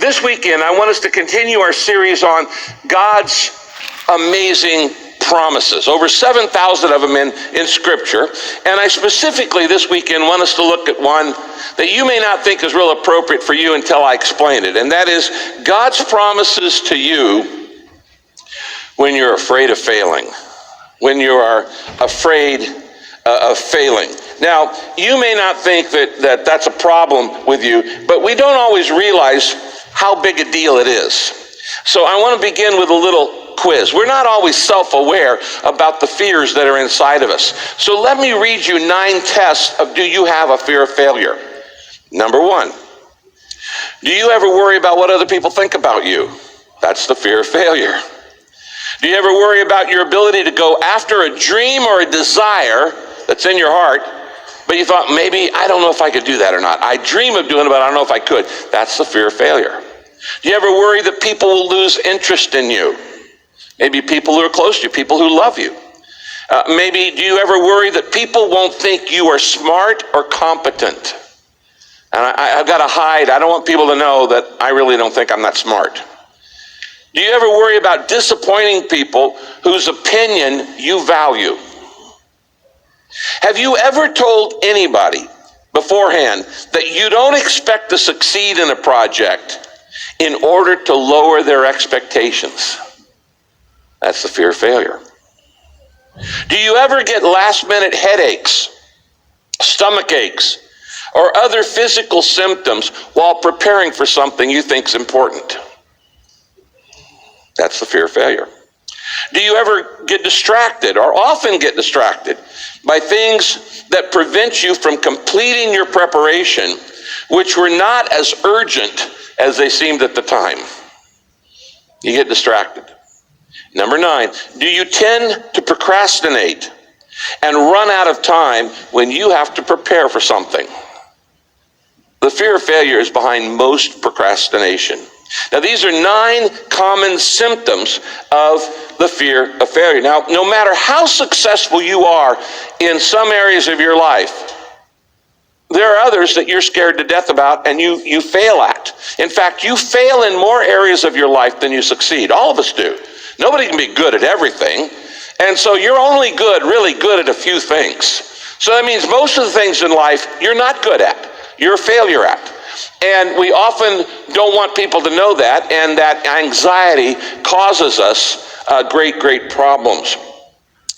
This weekend, I want us to continue our series on God's amazing promises. Over 7,000 of them in Scripture. And I specifically this weekend want us to look at one that you may not think is real appropriate for you until I explain it. And that is God's promises to you when you're afraid of failing. When you are afraid of failing. Now, you may not think that that's a problem with you, but we don't always realize how big a deal it is. So I want to begin with a little quiz. We're not always self-aware about the fears that are inside of us. So let me read you 9 tests of do you have a fear of failure. Number 1, do you ever worry about what other people think about you? That's the fear of failure. Do you ever worry about your ability to go after a dream or a desire that's in your heart, but you thought, maybe, I don't know if I could do that or not. I dream of doing it, but I don't know if I could. That's the fear of failure. Do you ever worry that people will lose interest in you? Maybe people who are close to you, people who love you. Maybe do you ever worry that people won't think you are smart or competent? And I've got to hide. I don't want people to know that I really don't think I'm that smart. Do you ever worry about disappointing people whose opinion you value? Have you ever told anybody beforehand that you don't expect to succeed in a project in order to lower their expectations? That's the fear of failure. Do you ever get last-minute headaches, stomach aches, or other physical symptoms while preparing for something you think is important? That's the fear of failure. Do you ever get distracted or often get distracted by things that prevent you from completing your preparation, which were not as urgent as they seemed at the time? You get distracted. Number 9, do you tend to procrastinate and run out of time when you have to prepare for something? The fear of failure is behind most procrastination. Now, these are 9 common symptoms of the fear of failure. Now, no matter how successful you are in some areas of your life, there are others that you're scared to death about and you fail at. In fact, you fail in more areas of your life than you succeed. All of us do. Nobody can be good at everything. And so you're only really good at a few things. So that means most of the things in life you're not good at. You're a failure at. And we often don't want people to know that, and that anxiety causes us great problems.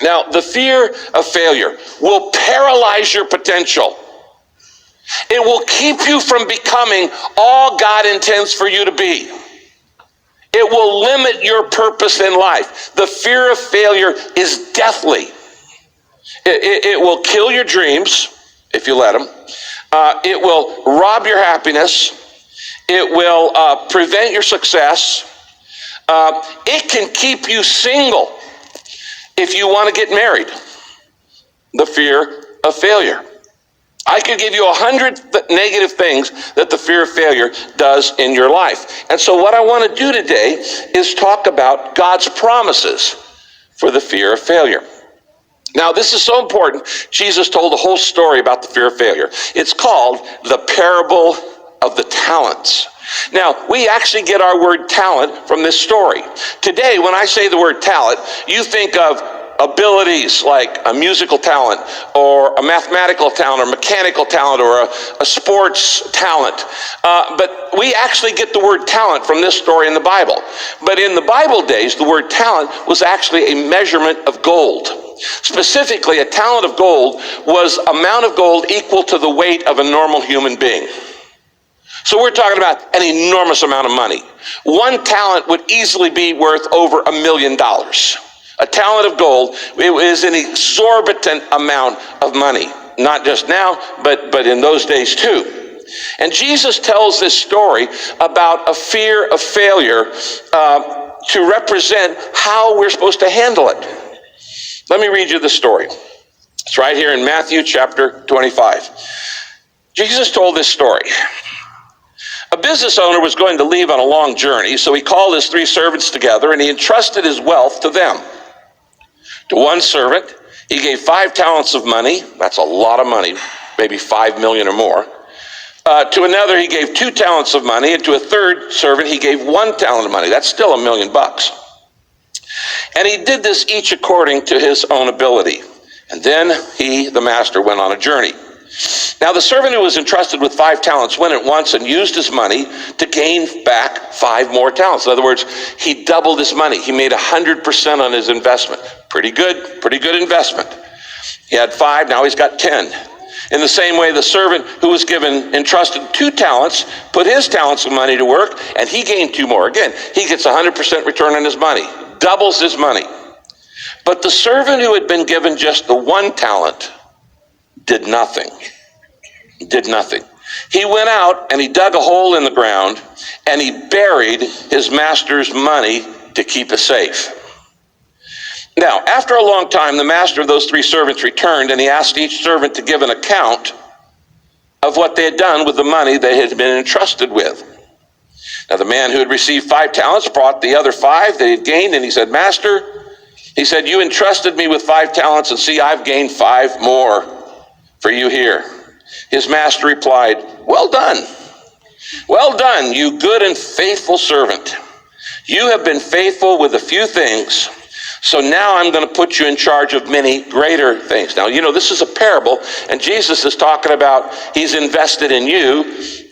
Now, the fear of failure will paralyze your potential. It will keep you from becoming all God intends for you to be. It will limit your purpose in life. The fear of failure is deathly. It will kill your dreams if you let them. It will rob your happiness. It will prevent your success. It can keep you single if you want to get married. The fear of failure. I could give you 100 negative things that the fear of failure does in your life. And so what I want to do today is talk about God's promises for the fear of failure. Now, this is so important. Jesus told a whole story about the fear of failure. It's called the parable of the talents. Now, we actually get our word talent from this story. Today, when I say the word talent, you think of abilities like a musical talent or a mathematical talent or mechanical talent or a sports talent. But we actually get the word talent from this story in the Bible. But in the Bible days, the word talent was actually a measurement of gold. Specifically, a talent of gold was amount of gold equal to the weight of a normal human being. So we're talking about an enormous amount of money. One talent would easily be worth over $1 million. A talent of gold, it is an exorbitant amount of money. Not just now, but in those days too. And Jesus tells this story about a fear of failure to represent how we're supposed to handle it. Let me read you the story. It's right here in Matthew chapter 25. Jesus told this story. A business owner was going to leave on a long journey, so he called his 3 servants together and he entrusted his wealth to them. To one servant, he gave 5 talents of money. That's a lot of money, maybe 5 million or more. To another, he gave 2 talents of money, and to a third servant, he gave 1 talent of money. That's still $1,000,000. And he did this each according to his own ability. And then he, the master, went on a journey. Now the servant who was entrusted with 5 talents went at once and used his money to gain back 5 more talents. In other words, he doubled his money. He made 100% on his investment. Pretty good investment. He had 5, now he's got 10. In the same way, the servant who was entrusted 2 talents, put his talents of money to work, and he gained 2 more. Again, he gets 100% return on his money, doubles his money. But the servant who had been given just the 1 talent did nothing. He went out and he dug a hole in the ground and he buried his master's money to keep it safe. Now, after a long time, the master of those 3 servants returned, and he asked each servant to give an account of what they had done with the money they had been entrusted with. Now, the man who had received 5 talents brought the other 5 that he had gained, and he said, "Master," he said, "you entrusted me with 5 talents, and see, I've gained 5 more for you here." His master replied, "Well done. Well done, you good and faithful servant. You have been faithful with a few things, so now I'm going to put you in charge of many greater things." Now, this is a parable, and Jesus is talking about he's invested in you,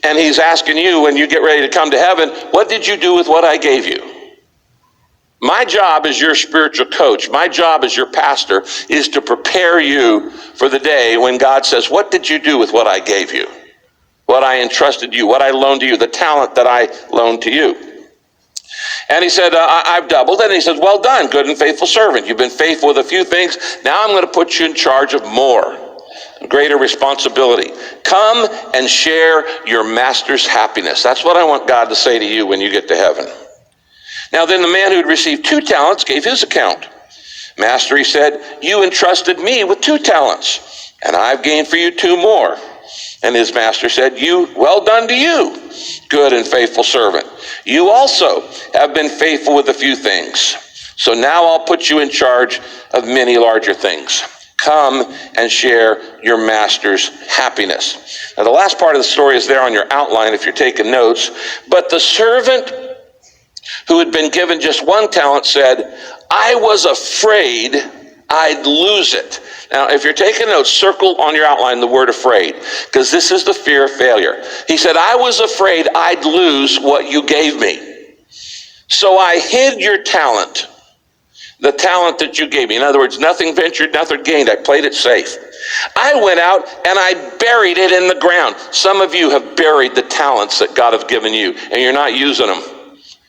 and he's asking you, when you get ready to come to heaven, what did you do with what I gave you? My job as your spiritual coach, my job as your pastor, is to prepare you for the day when God says, what did you do with what I gave you? What I entrusted you, what I loaned to you, the talent that I loaned to you. And he said, I've doubled. And he says, well done, good and faithful servant. You've been faithful with a few things. Now I'm going to put you in charge of more, greater responsibility. Come and share your master's happiness. That's what I want God to say to you when you get to heaven. Now then the man who had received 2 talents gave his account. "Master," he said, "you entrusted me with 2 talents, and I've gained for you 2 more. And his master said, well done to you, good and faithful servant. You also have been faithful with a few things. So now I'll put you in charge of many larger things. Come and share your master's happiness." Now the last part of the story is there on your outline if you're taking notes. But the servant who had been given just 1 talent said, "I was afraid I'd lose it." Now, if you're taking notes, circle on your outline the word afraid, because this is the fear of failure. He said, "I was afraid I'd lose what you gave me. So I hid your talent, the talent that you gave me." In other words, nothing ventured, nothing gained. I played it safe. "I went out and I buried it in the ground." Some of you have buried the talents that God has given you, and you're not using them.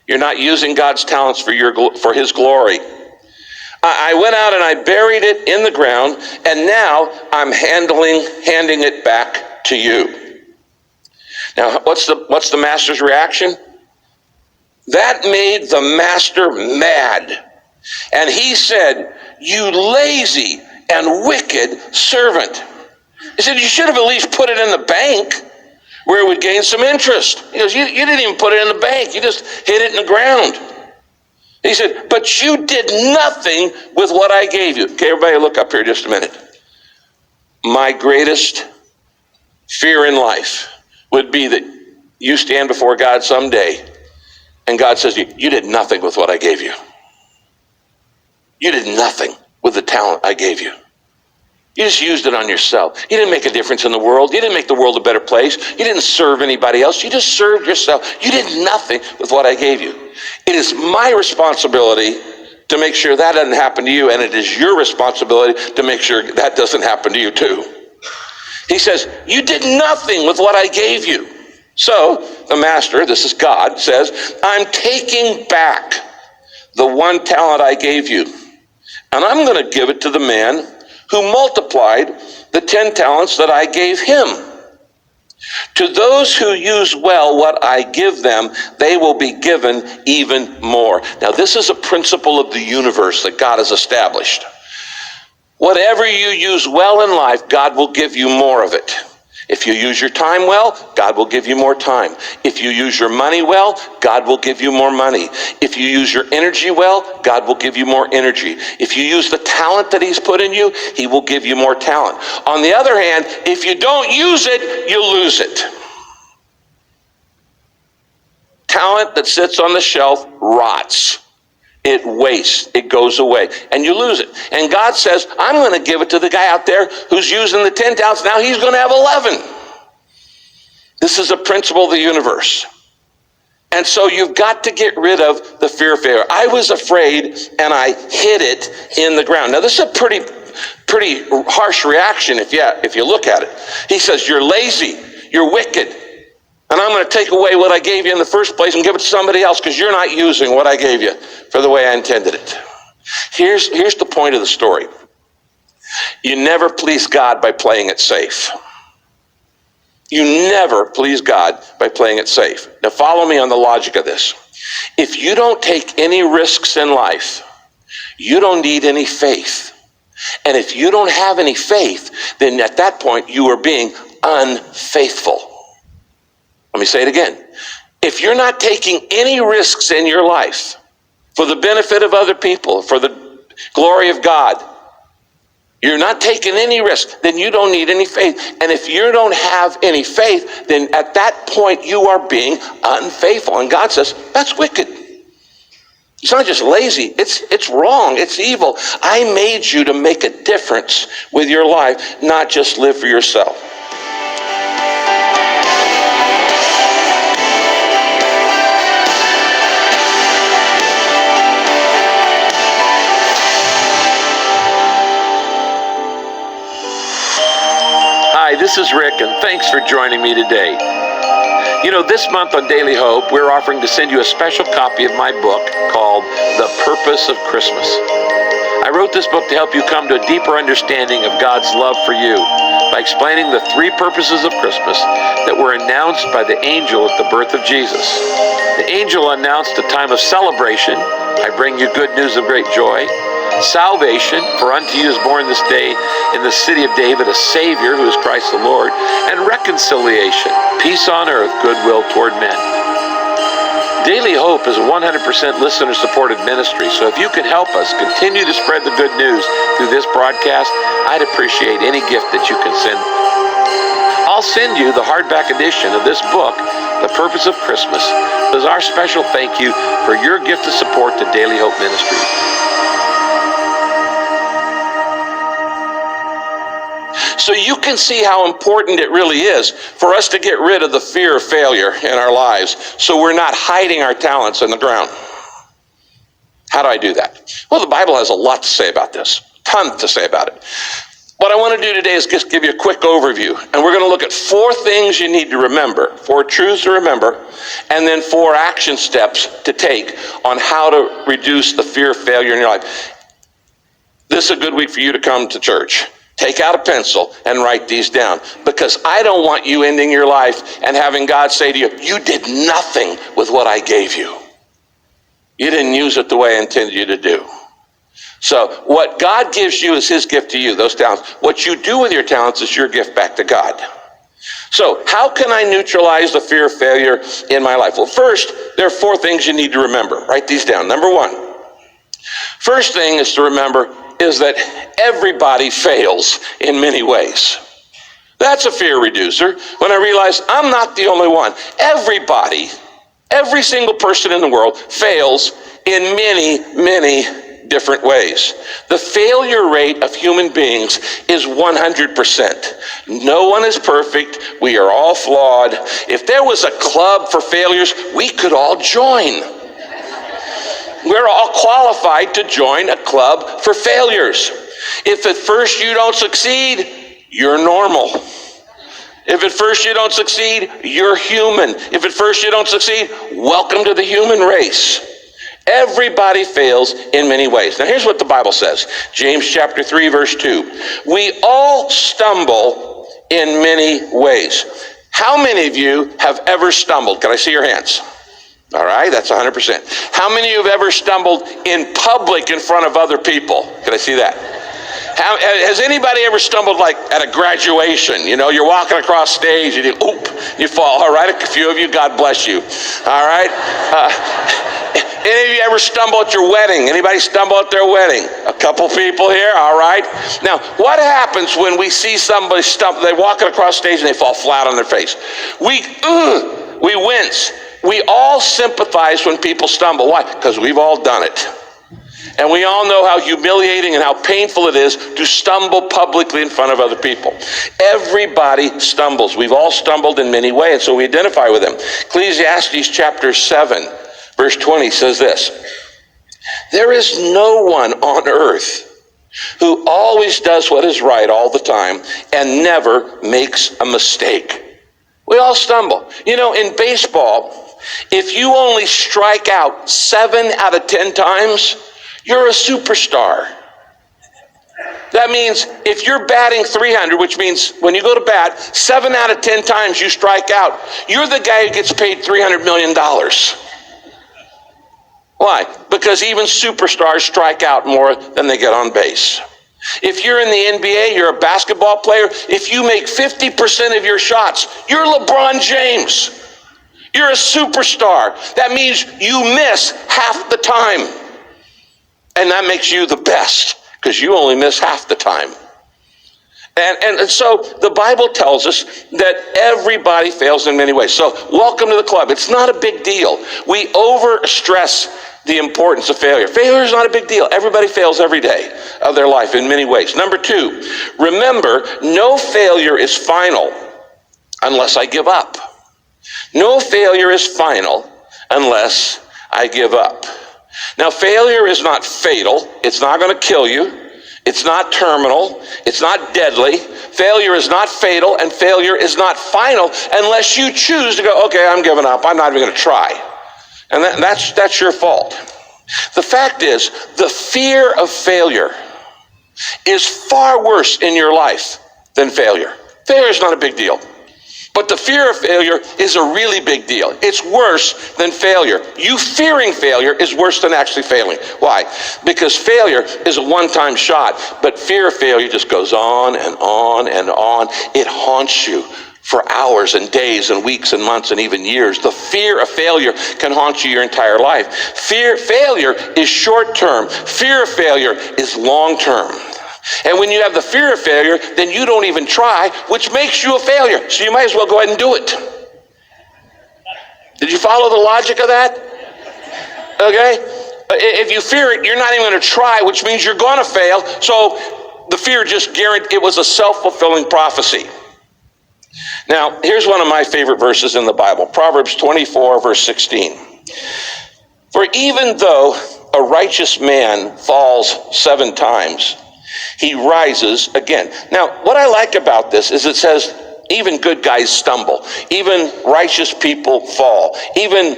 You're not using God's talents for his glory. "I went out and I buried it in the ground, and now I'm handing it back to you." Now, what's the master's reaction? That made the master mad. And he said, "You lazy and wicked servant." He said, "You should have at least put it in the bank where it would gain some interest." He goes, you didn't even put it in the bank. You just hid it in the ground. He said, "But you did nothing with what I gave you." Okay, everybody look up here just a minute. My greatest fear in life would be that you stand before God someday and God says, you did nothing with what I gave you. You did nothing with the talent I gave you. You just used it on yourself. You didn't make a difference in the world. You didn't make the world a better place. You didn't serve anybody else. You just served yourself. You did nothing with what I gave you. It is my responsibility to make sure that doesn't happen to you, and it is your responsibility to make sure that doesn't happen to you too. He says, "You did nothing with what I gave you." So the master, this is God, says, "I'm taking back the 1 talent I gave you, and I'm going to give it to the man who multiplied the 10 talents that I gave him. To those who use well what I give them, they will be given even more." Now, this is a principle of the universe that God has established. Whatever you use well in life, God will give you more of it. If you use your time well, God will give you more time. If you use your money well, God will give you more money. If you use your energy well, God will give you more energy. If you use the talent that he's put in you, he will give you more talent. On the other hand, if you don't use it, you'll lose it. talent that sits on the shelf rots. It wastes. It goes away. And you lose it. And God says, I'm going to give it to the guy out there who's using the 10 talents. Now he's going to have 11. This is a principle of the universe. And so you've got to get rid of the fear of failure. I was afraid and I hid it in the ground. Now this is a pretty harsh reaction if you look at it. He says, you're lazy, you're wicked, and I'm going to take away what I gave you in the first place and give it to somebody else because you're not using what I gave you for the way I intended it. Here's the point of the story. You never please God by playing it safe. You never please God by playing it safe. Now follow me on the logic of this. If you don't take any risks in life, you don't need any faith. And if you don't have any faith, then at that point you are being unfaithful. Let me say it again. If you're not taking any risks in your life for the benefit of other people, for the glory of God, you're not taking any risk, then you don't need any faith. And if you don't have any faith, then at that point you are being unfaithful. And God says, that's wicked. It's not just lazy, it's wrong, it's evil. I made you to make a difference with your life, not just live for yourself. Hi, this is Rick, and thanks for joining me today. You know, this month on Daily Hope, we're offering to send you a special copy of my book called The Purpose of Christmas. I wrote this book to help you come to a deeper understanding of God's love for you by explaining the three purposes of Christmas that were announced by the angel at the birth of Jesus. The angel announced a time of celebration. I bring you good news of great joy. Salvation, for unto you is born this day in the city of David a Savior who is Christ the Lord, and reconciliation, peace on earth, goodwill toward men. Daily Hope is a 100% listener-supported ministry, so if you can help us continue to spread the good news through this broadcast, I'd appreciate any gift that you can send. I'll send you the hardback edition of this book, The Purpose of Christmas, as our special thank you for your gift of support to Daily Hope Ministry. So you can see how important it really is for us to get rid of the fear of failure in our lives so we're not hiding our talents in the ground. How do I do that? Well, the Bible has a lot to say about this, tons to say about it. What I want to do today is just give you a quick overview, and we're going to look at 4 things you need to remember, 4 truths to remember, and then 4 action steps to take on how to reduce the fear of failure in your life. This is a good week for you to come to church. Take out a pencil and write these down, because I don't want you ending your life and having God say to you, you did nothing with what I gave you. You didn't use it the way I intended you to do. So what God gives you is his gift to you, those talents. What you do with your talents is your gift back to God. So how can I neutralize the fear of failure in my life? Well, first, there are 4 things you need to remember. Write these down. Number 1, first thing is to remember is that everybody fails in many ways. That's a fear reducer. When I realize I'm not the only one. Everybody, every single person in the world fails in many, many different ways. The failure rate of human beings is 100%. No one is perfect. We are all flawed. If there was a club for failures, we could all join. We're all qualified to join a club for failures. If at first you don't succeed, you're normal. If at first you don't succeed, you're human. If at first you don't succeed, welcome to the human race. Everybody fails in many ways. Now here's what the Bible says. James chapter 3, verse 2. We all stumble in many ways. How many of you have ever stumbled? Can I see your hands? All right, that's 100%. How many of you have ever stumbled in public in front of other people? Can I see that? Has anybody ever stumbled like at a graduation? You know, you're walking across stage and you fall. All right, a few of you, God bless you. All right. Any of you ever stumble at your wedding? Anybody stumble at their wedding? A couple people here, all right. Now, what happens when we see somebody stumble? They're walking across stage and they fall flat on their face. We wince. We all sympathize when people stumble. Why? Because we've all done it. And we all know how humiliating and how painful it is to stumble publicly in front of other people. Everybody stumbles. We've all stumbled in many ways, so we identify with them. Ecclesiastes chapter 7, verse 20 says this: there is no one on earth who always does what is right all the time and never makes a mistake. We all stumble. You know, in baseball, if you only strike out 7 out of 10 times, you're a superstar. That means if you're batting 300, which means when you go to bat, 7 out of 10 times you strike out, you're the guy who gets paid $300 million. Why? Because even superstars strike out more than they get on base. If you're in the NBA, you're a basketball player, if you make 50% of your shots, you're LeBron James. You're a superstar. That means you miss half the time. And that makes you the best, because you only miss half the time. And so the Bible tells us that everybody fails in many ways. So welcome to the club. It's not a big deal. We overstress the importance of failure. Failure is not a big deal. Everybody fails every day of their life in many ways. Number 2, remember, no failure is final unless I give up. No failure is final unless I give up. Now, failure is not fatal. It's not going to kill you. It's not terminal. It's not deadly. Failure is not fatal, and failure is not final unless you choose to go, okay, I'm giving up. I'm not even going to try. And that's your fault. The fact is, the fear of failure is far worse in your life than failure. Failure is not a big deal. But the fear of failure is a really big deal. It's worse than failure. You fearing failure is worse than actually failing. Why? Because failure is a one-time shot, but fear of failure just goes on and on and on. It haunts you for hours and days and weeks and months and even years. The fear of failure can haunt you your entire life. Failure is short-term. Fear of failure is long-term. And when you have the fear of failure, then you don't even try, which makes you a failure. So you might as well go ahead and do it. Did you follow the logic of that? Okay? If you fear it, you're not even going to try, which means you're going to fail. So the fear just guaranteed, it was a self-fulfilling prophecy. Now, here's one of my favorite verses in the Bible, Proverbs 24, verse 16. For even though a righteous man falls 7 times, he rises again. Now, what I like about this is it says even good guys stumble. Even righteous people fall. Even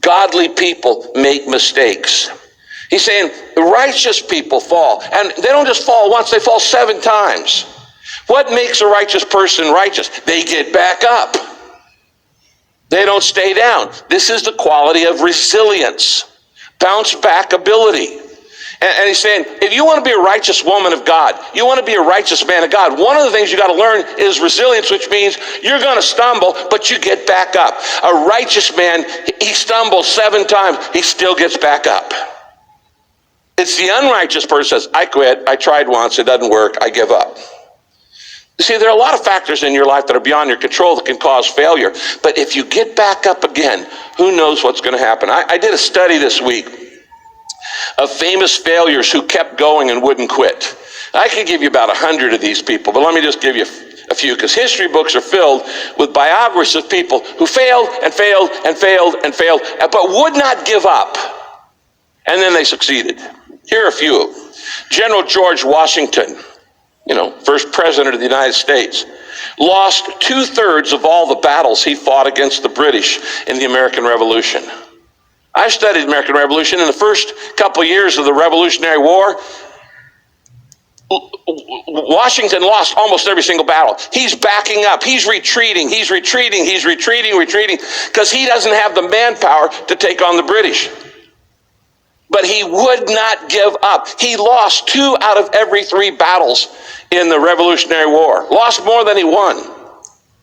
godly people make mistakes. He's saying the righteous people fall. And they don't just fall once, they fall 7 times. What makes a righteous person righteous? They get back up. They don't stay down. This is the quality of resilience. Bounce back ability. And he's saying, if you want to be a righteous woman of God, you want to be a righteous man of God, one of the things you got to learn is resilience, which means you're going to stumble, but you get back up. A righteous man, he stumbles 7 times, he still gets back up. It's the unrighteous person who says, I quit, I tried once, it doesn't work, I give up. You see, there are a lot of factors in your life that are beyond your control that can cause failure. But if you get back up again, who knows what's going to happen? I did a study this week of famous failures who kept going and wouldn't quit. I could give you about 100 of these people, but let me just give you a few, because history books are filled with biographies of people who failed and failed and failed and failed, but would not give up. And then they succeeded. Here are a few of them. General George Washington, first president of the United States, lost 2/3 of all the battles he fought against the British in the American Revolution. I studied the American Revolution. In the first couple of years of the Revolutionary War, Washington lost almost every single battle. He's backing up. He's retreating, because he doesn't have the manpower to take on the British. But he would not give up. He lost 2 out of every 3 battles in the Revolutionary War. Lost more than he won.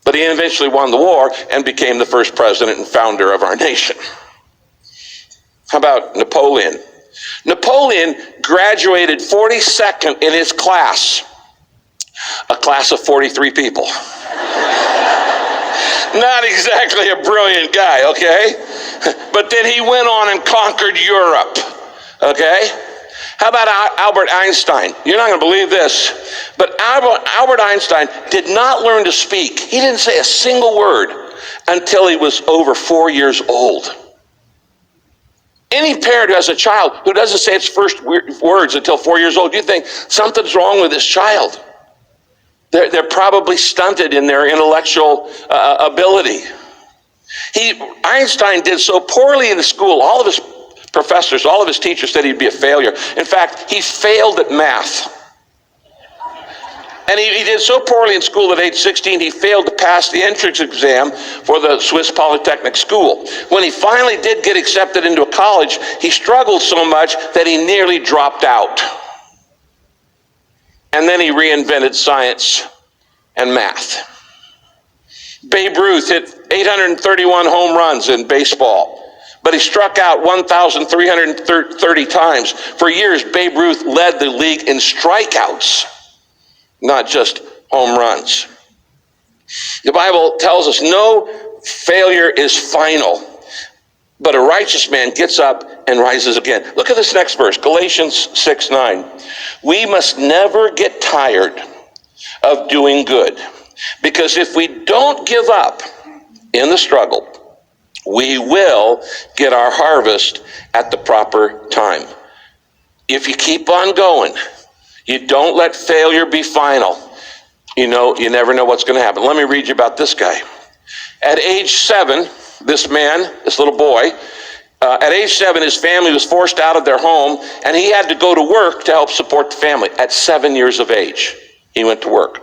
But he eventually won the war and became the first president and founder of our nation. How about Napoleon? Napoleon graduated 42nd in his class, a class of 43 people. Not exactly a brilliant guy, okay? But then he went on and conquered Europe, okay? How about Albert Einstein? You're not going to believe this, but Albert Einstein did not learn to speak. He didn't say a single word until he was over 4 years old. Any parent who has a child who doesn't say its first words until 4 years old, you think something's wrong with this child. They're probably stunted in their intellectual ability. Einstein did so poorly in school. All of his professors, all of his teachers said he'd be a failure. In fact, he failed at math. And he did so poorly in school at age 16, he failed to pass the entrance exam for the Swiss Polytechnic School. When he finally did get accepted into a college, he struggled so much that he nearly dropped out. And then he reinvented science and math. Babe Ruth hit 831 home runs in baseball, but he struck out 1,330 times. For years, Babe Ruth led the league in strikeouts, not just home runs. The Bible tells us no failure is final, but a righteous man gets up and rises again. Look at this next verse, Galatians 6:9. We must never get tired of doing good, because if we don't give up in the struggle, we will get our harvest at the proper time. If you keep on going, you don't let failure be final, you never know what's going to happen. Let me read you about this guy. At age 7, this little boy, at age 7, his family was forced out of their home, and he had to go to work to help support the family. At 7 years of age, he went to work.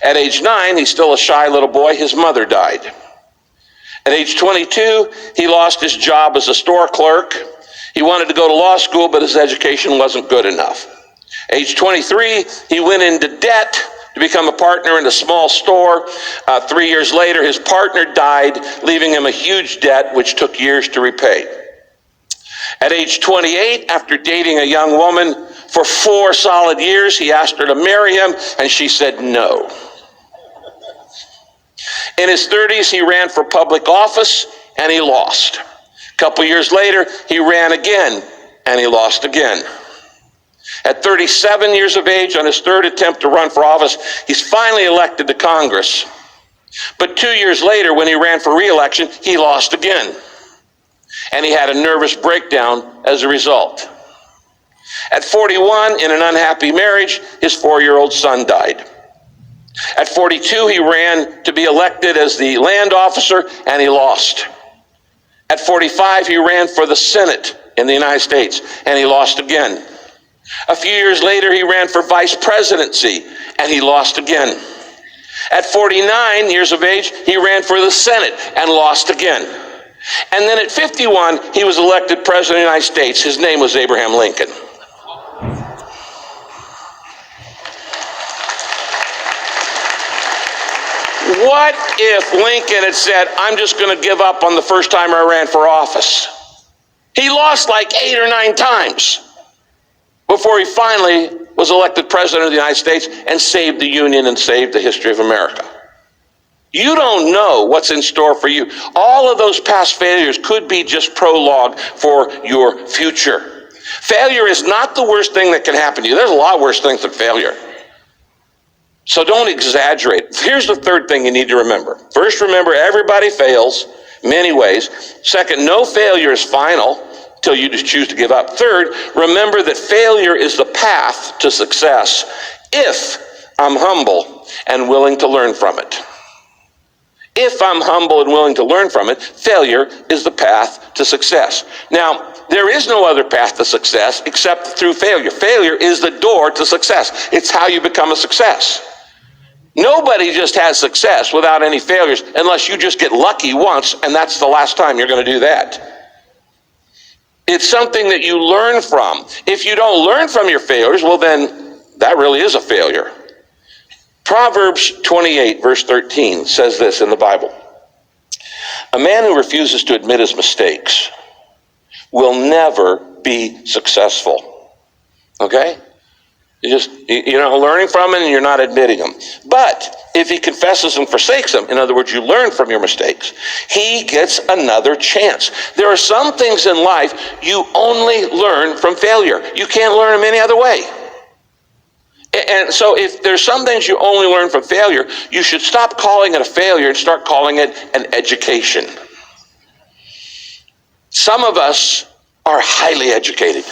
At age 9, he's still a shy little boy. His mother died. At age 22, he lost his job as a store clerk. He wanted to go to law school, but his education wasn't good enough. Age 23, he went into debt to become a partner in a small store. 3 years later, his partner died, leaving him a huge debt, which took years to repay. At age 28, after dating a young woman for 4 solid years, he asked her to marry him, and she said no. In his 30s, he ran for public office, and he lost. A couple years later, he ran again, and he lost again. At 37 years of age, on his third attempt to run for office, he's finally elected to Congress. But 2 years later, when he ran for re-election, he lost again. And he had a nervous breakdown as a result. At 41, in an unhappy marriage, his 4-year-old son died. At 42, he ran to be elected as the land officer, and he lost. At 45, he ran for the Senate in the United States, and he lost again. A few years later, he ran for vice presidency, and he lost again. At 49 years of age, he ran for the Senate and lost again. And then at 51, he was elected president of the United States. His name was Abraham Lincoln. What if Lincoln had said, I'm just going to give up on the first time I ran for office? He lost like 8 or 9 times before he finally was elected president of the United States and saved the Union and saved the history of America. You don't know what's in store for you. All of those past failures could be just prologue for your future. Failure is not the worst thing that can happen to you. There's a lot worse things than failure. So don't exaggerate. Here's the third thing you need to remember. First, remember everybody fails many ways. Second, no failure is final until you just choose to give up. Third, remember that failure is the path to success if I'm humble and willing to learn from it. If I'm humble and willing to learn from it, failure is the path to success. Now, there is no other path to success except through failure. Failure is the door to success. It's how you become a success. Nobody just has success without any failures unless you just get lucky once, and that's the last time you're going to do that. It's something that you learn from. If you don't learn from your failures, well then that really is a failure. Proverbs 28 verse 13 says this in the Bible. A man who refuses to admit his mistakes will never be successful. Okay? You're not learning from them and you're not admitting them. But if he confesses and forsakes them, in other words, you learn from your mistakes, he gets another chance. There are some things in life you only learn from failure. You can't learn them any other way. And so if there's some things you only learn from failure, you should stop calling it a failure and start calling it an education. Some of us are highly educated.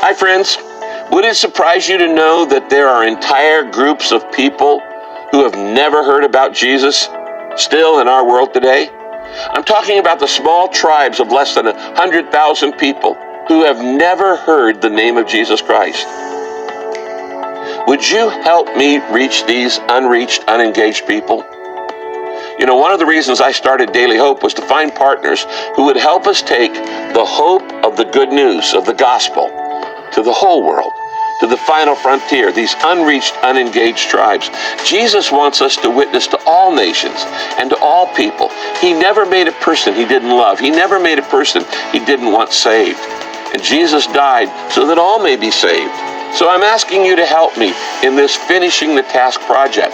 Hi friends, would it surprise you to know that there are entire groups of people who have never heard about Jesus still in our world today? I'm talking about the small tribes of less than 100,000 people who have never heard the name of Jesus Christ. Would you help me reach these unreached, unengaged people? You know, one of the reasons I started Daily Hope was to find partners who would help us take the hope of the good news of the gospel to the whole world, to the final frontier, these unreached, unengaged tribes. Jesus wants us to witness to all nations and to all people. He never made a person he didn't love. He never made a person he didn't want saved. And Jesus died so that all may be saved. So I'm asking you to help me in this Finishing the Task project.